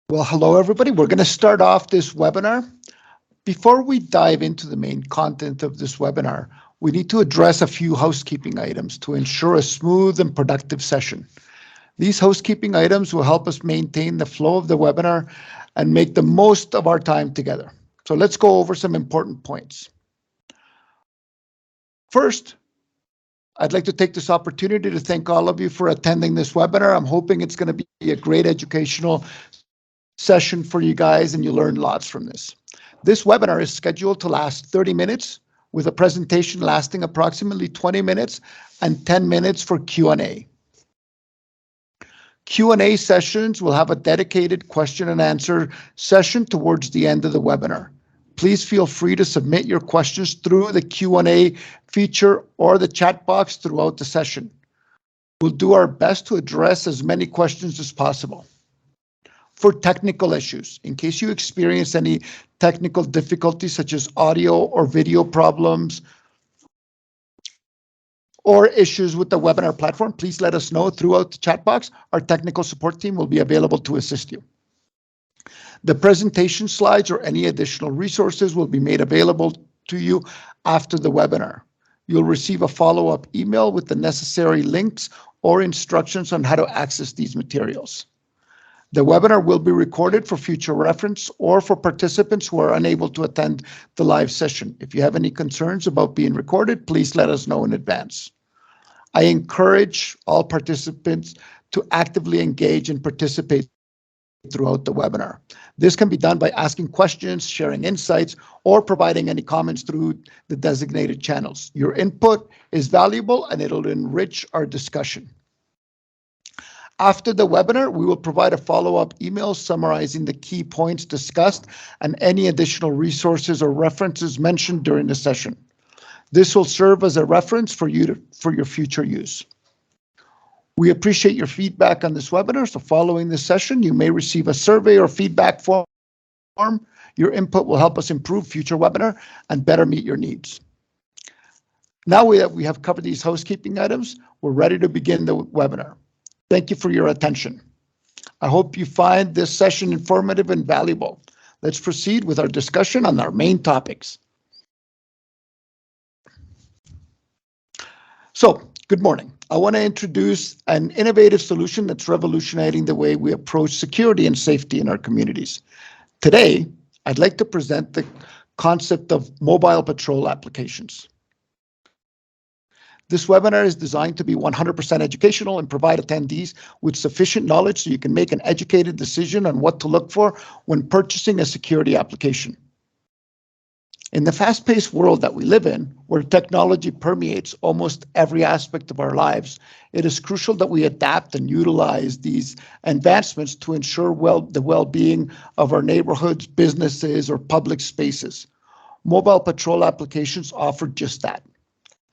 Well, hello everybody. We're going to start off this webinar. Before we dive into the main content of this webinar, we need to address a few housekeeping items to ensure a smooth and productive session. These housekeeping items will help us maintain the flow of the webinar and make the most of our time together. So let's go over some important points. First, I'd like to take this opportunity to thank all of you for attending this webinar. I'm hoping it's going to be a great educational session for you guys and you learn lots from this. This webinar is scheduled to last 30 minutes with a presentation lasting approximately 20 minutes and 10 minutes for Q&A. Q&A sessions will have a dedicated question and answer session towards the end of the webinar. Please feel free to submit your questions through the Q&A feature or the chat box throughout the session. We'll do our best to address as many questions as possible. For technical issues, in case you experience any technical difficulties such as audio or video problems or issues with the webinar platform, please let us know throughout the chat box. Our technical support team will be available to assist you. The presentation slides or any additional resources will be made available to you after the webinar. You'll receive a follow-up email with the necessary links or instructions on how to access these materials. The webinar will be recorded for future reference or for participants who are unable to attend the live session. If you have any concerns about being recorded, please let us know in advance. I encourage all participants to actively engage and participate throughout the webinar. This can be done by asking questions, sharing insights, or providing any comments through the designated channels. Your input is valuable and it'll enrich our discussion. After the webinar, we will provide a follow-up email summarizing the key points discussed and any additional resources or references mentioned during the session. This will serve as a reference for your future use. We appreciate your feedback on this webinar, so following this session, you may receive a survey or feedback form. Your input will help us improve future webinar and better meet your needs. Now we have covered these housekeeping items, we're ready to begin the webinar. Thank you for your attention. I hope you find this session informative and valuable. Let's proceed with our discussion on our main topics. So, good morning. I want to introduce an innovative solution that's revolutionizing the way we approach security and safety in our communities. Today, I'd like to present the concept of mobile patrol applications. This webinar is designed to be 100% educational and provide attendees with sufficient knowledge so you can make an educated decision on what to look for when purchasing a security application. In the fast-paced world that we live in, where technology permeates almost every aspect of our lives, it is crucial that we adapt and utilize these advancements to ensure the well-being of our neighborhoods, businesses, or public spaces. Mobile patrol applications offer just that.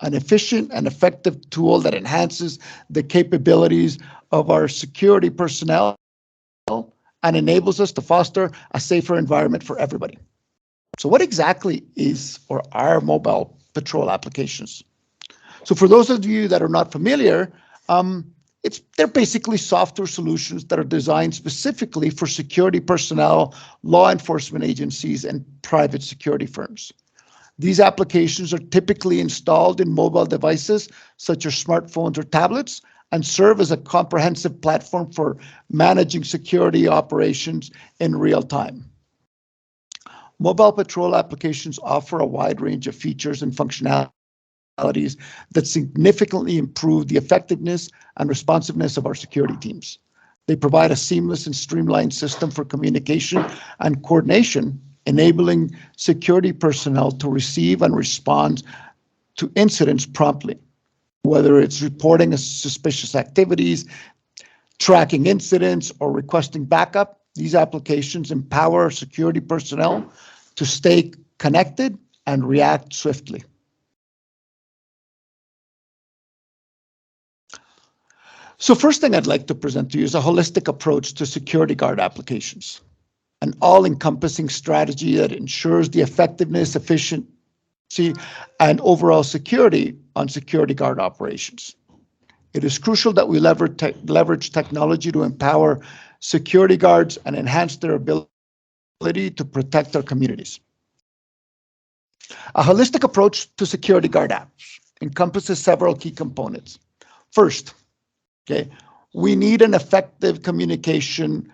An efficient and effective tool that enhances the capabilities of our security personnel and enables us to foster a safer environment for everybody. So what exactly is or are mobile patrol applications? So for those of you that are not familiar, they're basically software solutions that are designed specifically for security personnel, law enforcement agencies, and private security firms. These applications are typically installed in mobile devices such as smartphones or tablets and serve as a comprehensive platform for managing security operations in real time. Mobile patrol applications offer a wide range of features and functionalities that significantly improve the effectiveness and responsiveness of our security teams. They provide a seamless and streamlined system for communication and coordination, enabling security personnel to receive and respond to incidents promptly, whether it's reporting suspicious activities, tracking incidents, or requesting backup. These applications empower security personnel to stay connected and react swiftly. So first thing I'd like to present to you is a holistic approach to security guard applications. An all-encompassing strategy that ensures the effectiveness, efficiency, and overall security on security guard operations. It is crucial that we leverage technology to empower security guards, and enhance their ability to protect their communities. A holistic approach to security guard apps encompasses several key components. First, okay, we need an effective communication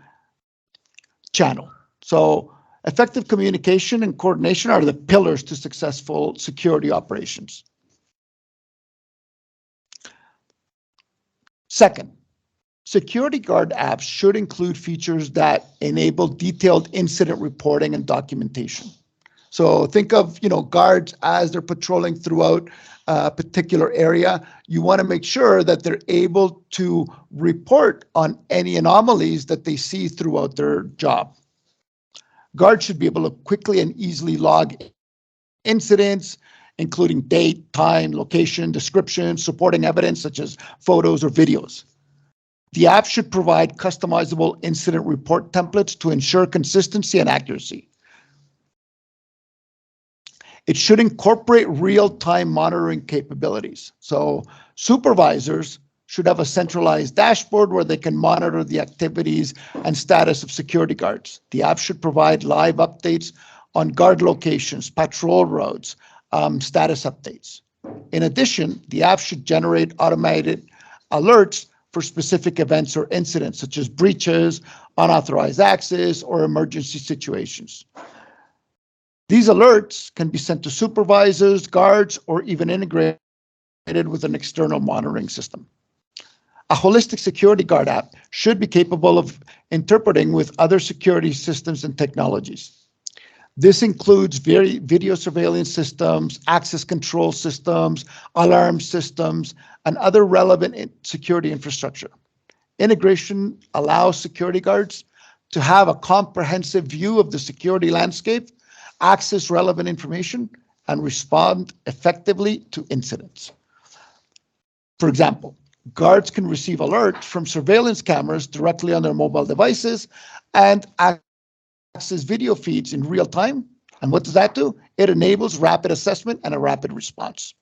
channel. So effective communication and coordination are the pillars to successful security operations. Second, security guard apps should include features that enable detailed incident reporting and documentation. So think of, guards as they're patrolling throughout a particular area. You want to make sure that they're able to report on any anomalies that they see throughout their job. Guards should be able to quickly and easily log incidents, including date, time, location, description, supporting evidence such as photos or videos. The app should provide customizable incident report templates to ensure consistency and accuracy. It should incorporate real-time monitoring capabilities. So supervisors should have a centralized dashboard where they can monitor the activities and status of security guards. The app should provide live updates on guard locations, patrol routes, status updates. In addition, the app should generate automated alerts for specific events or incidents, such as breaches, unauthorized access, or emergency situations. These alerts can be sent to supervisors, guards, or even integrated with an external monitoring system. A holistic security guard app should be capable of interpreting with other security systems and technologies. This includes video surveillance systems, access control systems, alarm systems, and other relevant security infrastructure. Integration allows security guards to have a comprehensive view of the security landscape, access relevant information, and respond effectively to incidents. For example, guards can receive alerts from surveillance cameras directly on their mobile devices and access video feeds in real time. And what does that do? It enables rapid assessment and a rapid response.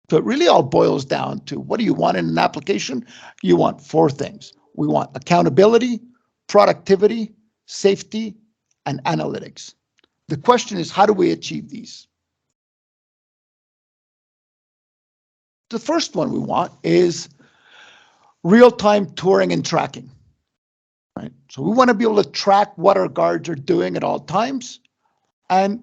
So it really all boils down to, what do you want in an application? You want four things. We want accountability, productivity, safety, and analytics. The question is, how do we achieve these? The first one we want is real-time touring and tracking. Right? So we want to be able to track what our guards are doing at all times, and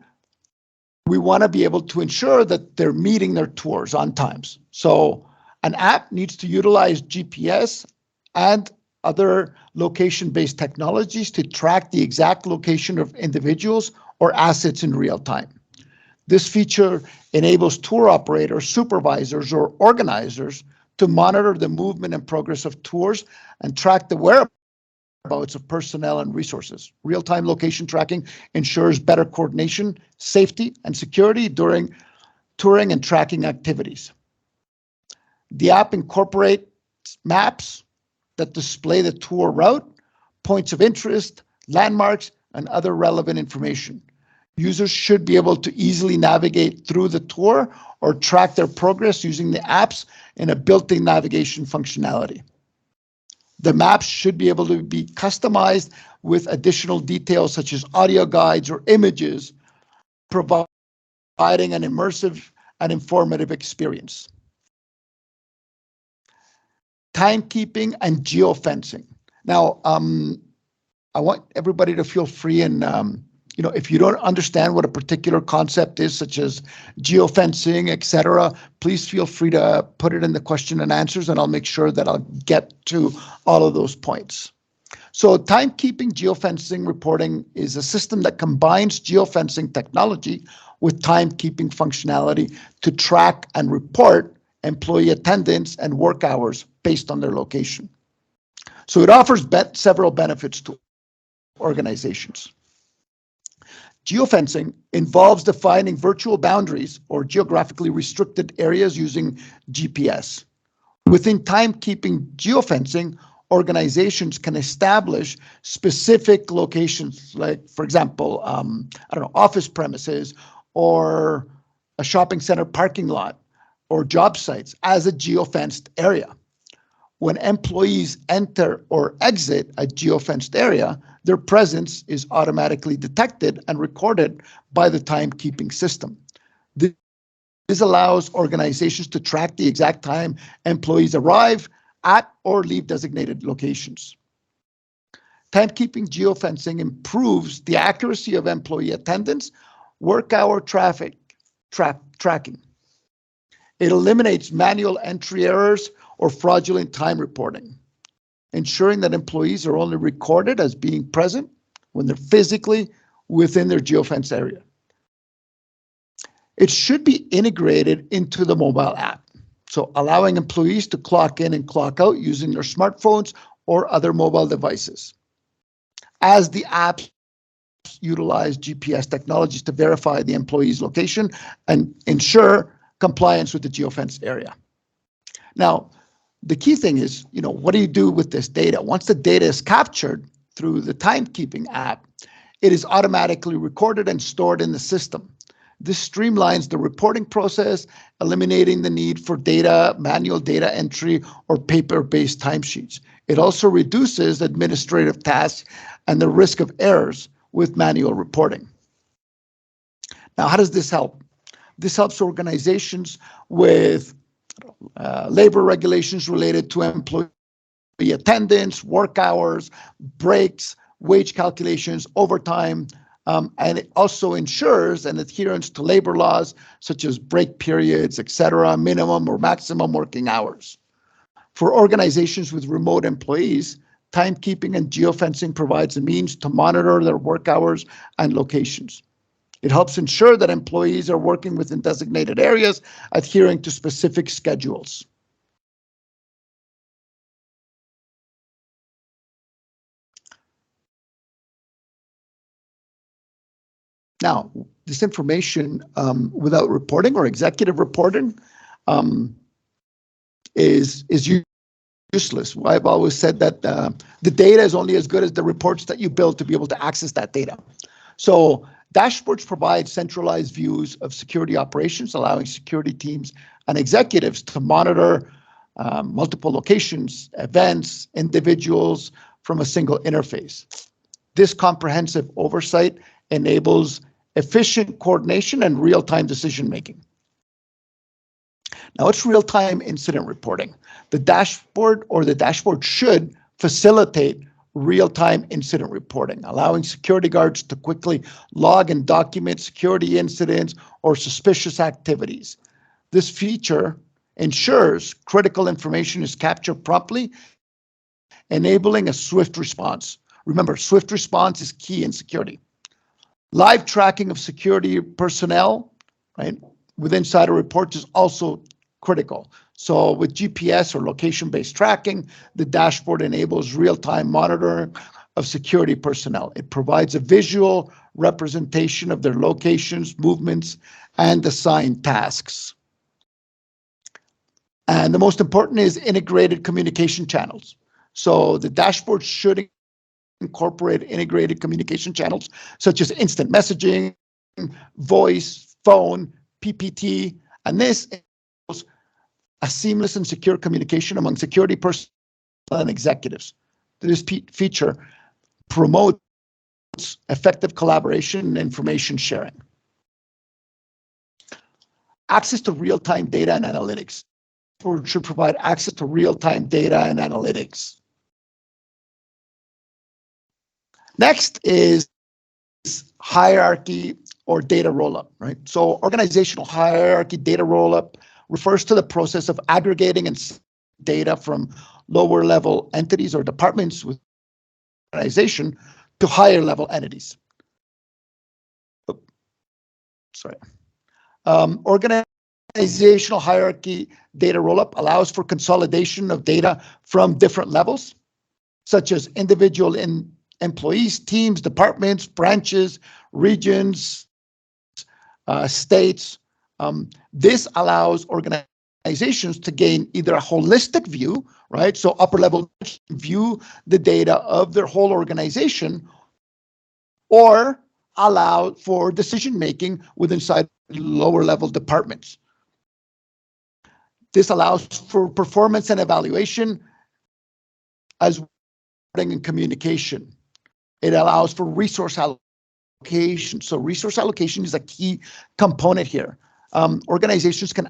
we want to be able to ensure that they're meeting their tours on times. So an app needs to utilize GPS and other location-based technologies to track the exact location of individuals or assets in real time. This feature enables tour operators, supervisors, or organizers to monitor the movement and progress of tours and track the whereabouts of personnel and resources. Real-time location tracking ensures better coordination, safety, and security during touring and tracking activities. The app incorporates maps that display the tour route, points of interest, landmarks, and other relevant information. Users should be able to easily navigate through the tour or track their progress using the apps in a built-in navigation functionality. The maps should be able to be customized with additional details such as audio guides or images, providing an immersive and informative experience. Timekeeping and geofencing. Now, I want everybody to feel free and, if you don't understand what a particular concept is, such as geofencing, etc., please feel free to put it in the question and answers, and I'll make sure that I'll get to all of those points. So timekeeping geofencing reporting is a system that combines geofencing technology with timekeeping functionality to track and report employee attendance and work hours based on their location. So it offers several benefits to organizations. Geofencing involves defining virtual boundaries or geographically restricted areas using GPS. Within timekeeping geofencing, organizations can establish specific locations, like, for example, office premises or a shopping center parking lot or job sites as a geofenced area. when employees enter or exit a geofenced area, their presence is automatically detected and recorded by the timekeeping system. This allows organizations to track the exact time employees arrive at or leave designated locations. Timekeeping geofencing improves the accuracy of employee attendance, work hour traffic tracking. It eliminates manual entry errors or fraudulent time reporting, ensuring that employees are only recorded as being present when they're physically within their geofence area. It should be integrated into the mobile app, so allowing employees to clock in and clock out using their smartphones or other mobile devices. As the apps utilize GPS technologies to verify the employee's location and ensure compliance with the geofence area. Now, the key thing is, what do you do with this data? Once the data is captured through the timekeeping app, it is automatically recorded and stored in the system. This streamlines the reporting process, eliminating the need for manual data entry, or paper-based timesheets. It also reduces administrative tasks and the risk of errors with manual reporting. Now, how does this help? This helps organizations with labor regulations related to employee attendance, work hours, breaks, wage calculations, overtime, and it also ensures an adherence to labor laws such as break periods, etc., minimum or maximum working hours. For organizations with remote employees, timekeeping and geofencing provides a means to monitor their work hours and locations. It helps ensure that employees are working within designated areas, adhering to specific schedules. Now, this information without reporting or executive reporting is useless. I've always said that the data is only as good as the reports that you build to be able to access that data. So dashboards provide centralized views of security operations, allowing security teams and executives to monitor multiple locations, events, individuals from a single interface. This comprehensive oversight enables efficient coordination and real-time decision-making. Now, it's real-time incident reporting. The dashboard should facilitate real-time incident reporting, allowing security guards to quickly log and document security incidents or suspicious activities. This feature ensures critical information is captured promptly, enabling a swift response. Remember, swift response is key in security. Live tracking of security personnel, right, with insider reports is also critical. So with GPS or location-based tracking, the dashboard enables real-time monitoring of security personnel. It provides a visual representation of their locations, movements, and assigned tasks. And the most important is integrated communication channels. So the dashboard should incorporate integrated communication channels such as instant messaging, voice, phone, PPT, and this enables a seamless and secure communication among security personnel and executives. This feature promotes effective collaboration and information sharing. Access to real-time data and analytics. Or should provide access to real-time data and analytics. Next is hierarchy or data rollup, right? So organizational hierarchy data rollup refers to the process of aggregating and data from lower level entities or departments with organization to higher level entities. Organizational hierarchy data rollup allows for consolidation of data from different levels, such as individual employees, teams, departments, branches, regions, states. This allows organizations to gain either a holistic view, right? So upper level view the data of their whole organization, or allow for decision making with inside lower level departments. This allows for performance and evaluation, as well and communication. It allows for resource allocation. So resource allocation is a key component here. Organizations can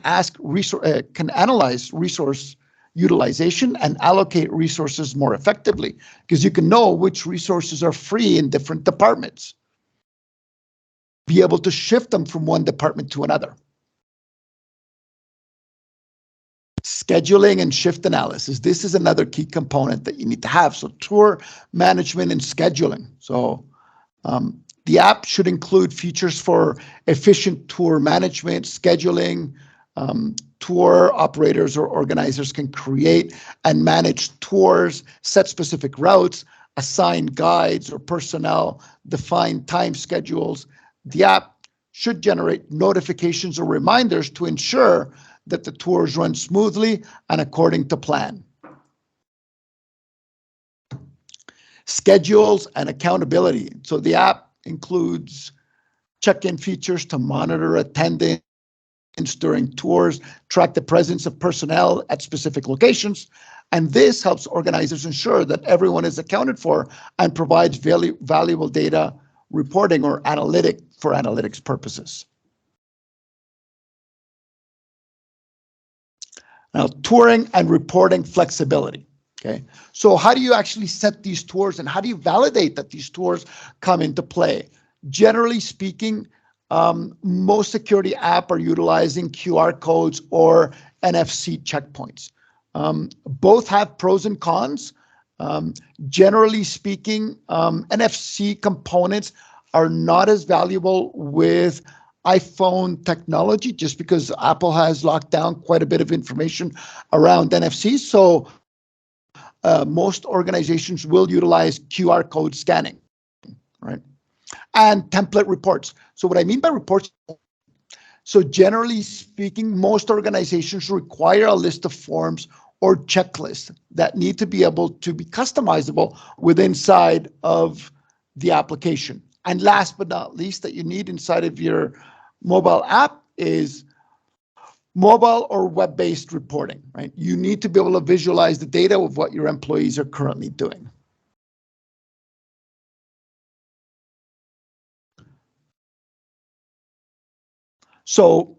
can analyze resource utilization and allocate resources more effectively because you can know which resources are free in different departments. Be able to shift them from one department to another. Scheduling and shift analysis. This is another key component that you need to have. So tour management and scheduling. So the app should include features for efficient tour management, scheduling. Tour operators or organizers can create and manage tours, set specific routes, assign guides or personnel, define time schedules. The app should generate notifications or reminders to ensure that the tours run smoothly and according to plan. Schedules and accountability. So the app includes check-in features to monitor attendance during tours, track the presence of personnel at specific locations, and this helps organizers ensure that everyone is accounted for and provides valuable data reporting or analytics purposes. Now, touring and reporting flexibility. Okay, so how do you actually set these tours and how do you validate that these tours come into play? Generally speaking, most security apps are utilizing QR codes or NFC checkpoints. Both have pros and cons. Generally speaking, NFC components are not as valuable with iPhone technology just because Apple has locked down quite a bit of information around NFC. So most organizations will utilize QR code scanning, right? And template reports. So what I mean by reports, so generally speaking, most organizations require a list of forms or checklists that need to be able to be customizable inside of the application. And last but not least, that you need inside of your mobile app is mobile or web-based reporting, right? You need to be able to visualize the data of what your employees are currently doing. So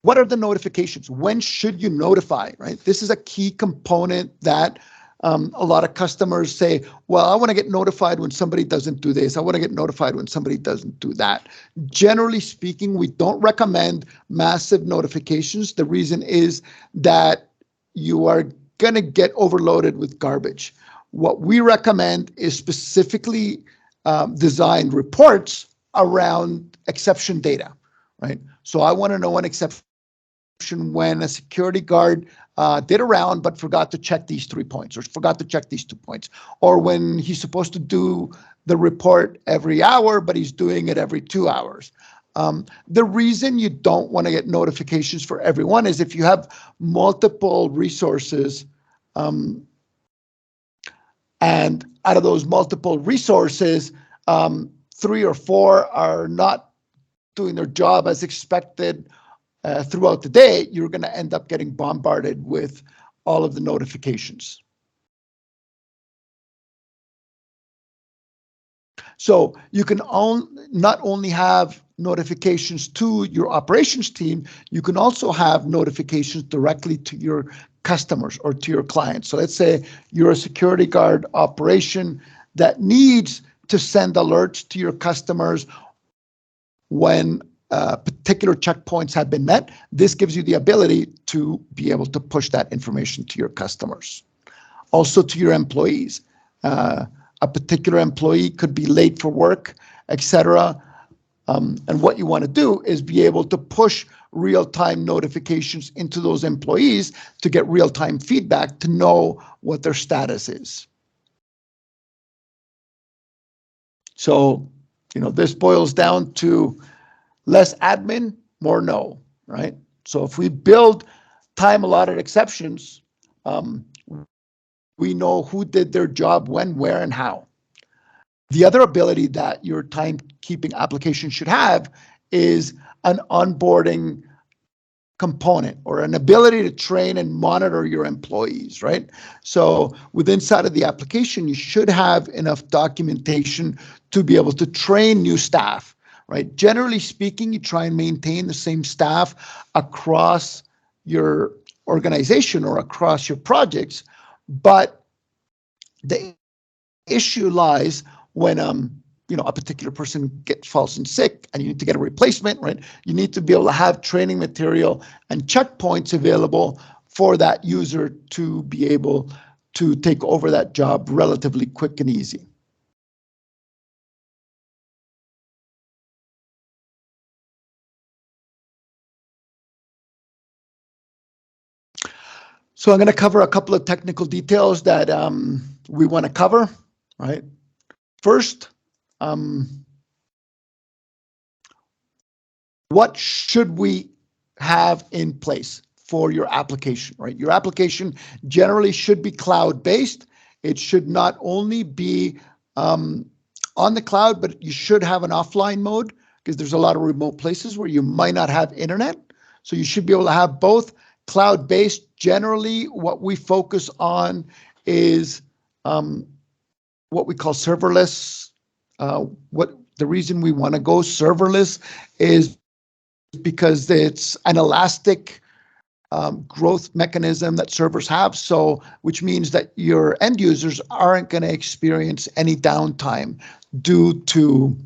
what are the notifications? When should you notify, right? This is a key component that a lot of customers say, well, I want to get notified when somebody doesn't do this. I want to get notified when somebody doesn't do that. Generally speaking, we don't recommend massive notifications. The reason is that you are going to get overloaded with garbage. What we recommend is specifically designed reports around exception data, right? So I want to know an exception when a security guard did a round but forgot to check these 3 points or forgot to check these 2 points, or when he's supposed to do the report every hour but he's doing it every 2 hours. The reason you don't want to get notifications for everyone is if you have multiple resources and out of those multiple resources, 3 or 4 are not doing their job as expected throughout the day, you're going to end up getting bombarded with all of the notifications. So you can not only have notifications to your operations team, you can also have notifications directly to your customers or to your clients. So let's say you're a security guard operation that needs to send alerts to your customers when particular checkpoints have been met. This gives you the ability to be able to push that information to your customers. Also to your employees. A particular employee could be late for work, etc. And what you want to do is be able to push real-time notifications into those employees to get real-time feedback to know what their status is. So, this boils down to less admin, more no, right? So if we build time allotted exceptions, we know who did their job when, where, and how. The other ability that your timekeeping application should have is an onboarding component or an ability to train and monitor your employees, right? So within inside of the application, you should have enough documentation to be able to train new staff, right? Generally speaking, you try and maintain the same staff across your organization or across your projects, but the issue lies when a particular person falls in sick and you need to get a replacement, right? You need to be able to have training material and checkpoints available for that user to be able to take over that job relatively quick and easy. So I'm going to cover a couple of technical details that we want to cover, right? First, what should we have in place for your application, right? Your application generally should be cloud-based. It should not only be on the cloud, but you should have an offline mode because there's a lot of remote places where you might not have internet. So you should be able to have both cloud-based. Generally, what we focus on is what we call serverless. What the reason we want to go serverless is because it's an elastic growth mechanism that servers have. So, which means that your end users aren't going to experience any downtime due to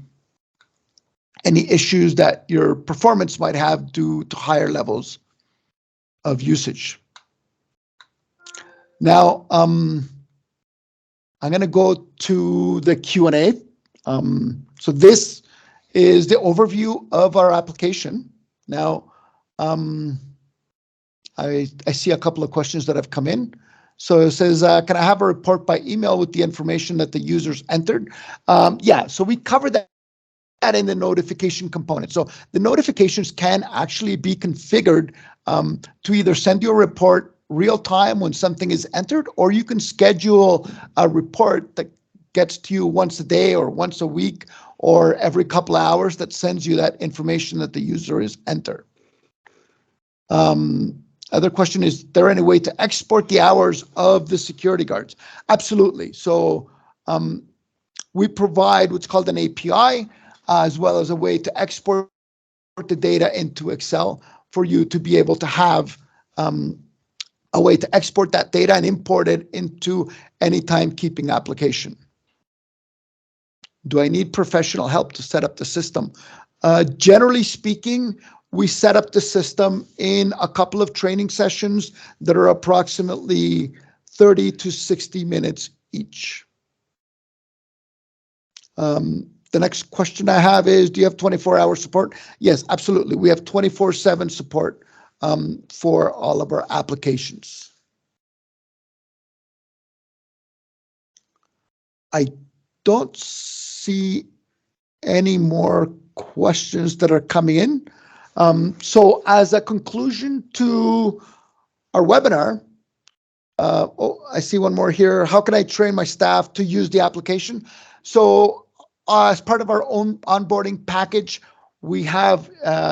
any issues that your performance might have due to higher levels of usage. Now, I'm going to go to the Q&A. So this is the overview of our application. Now, I see a couple of questions that have come in. So it says, can I have a report by email with the information that the users entered? Yeah, so we covered that in the notification component. So the notifications can actually be configured to either send you a report real time when something is entered, or you can schedule a report that gets to you once a day or once a week or every couple of hours that sends you that information that the user is entered. Other question is there any way to export the hours of the security guards? Absolutely. So we provide what's called an API as well as a way to export the data into Excel for you to be able to have a way to export that data and import it into any timekeeping application. Do I need professional help to set up the system? Generally speaking, we set up the system in a couple of training sessions that are approximately 30 to 60 minutes each. The next question I have is, do you have 24-hour support? Yes, absolutely. We have 24/7 support for all of our applications. I don't see any more questions that are coming in. So as a conclusion to our webinar, I see one more here. How can I train my staff to use the application? So as part of our own onboarding package, we have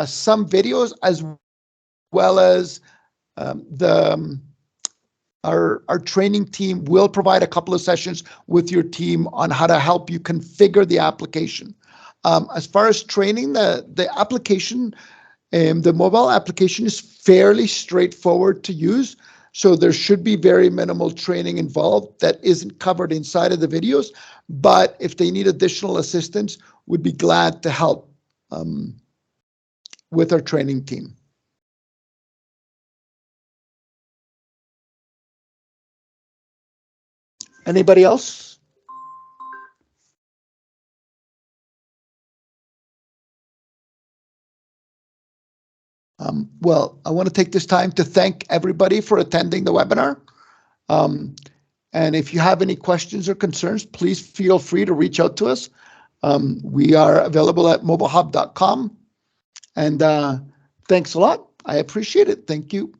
some videos as well as our training team will provide a couple of sessions with your team on how to help you configure the application. As far as training, the application, the mobile application is fairly straightforward to use. So there should be very minimal training involved that isn't covered inside of the videos. But if they need additional assistance, we'd be glad to help with our training team. Anybody else? Well, I want to take this time to thank everybody for attending the webinar. And if you have any questions or concerns, please feel free to reach out to us. We are available at mobohubb.com. And thanks a lot. I appreciate it. Thank you.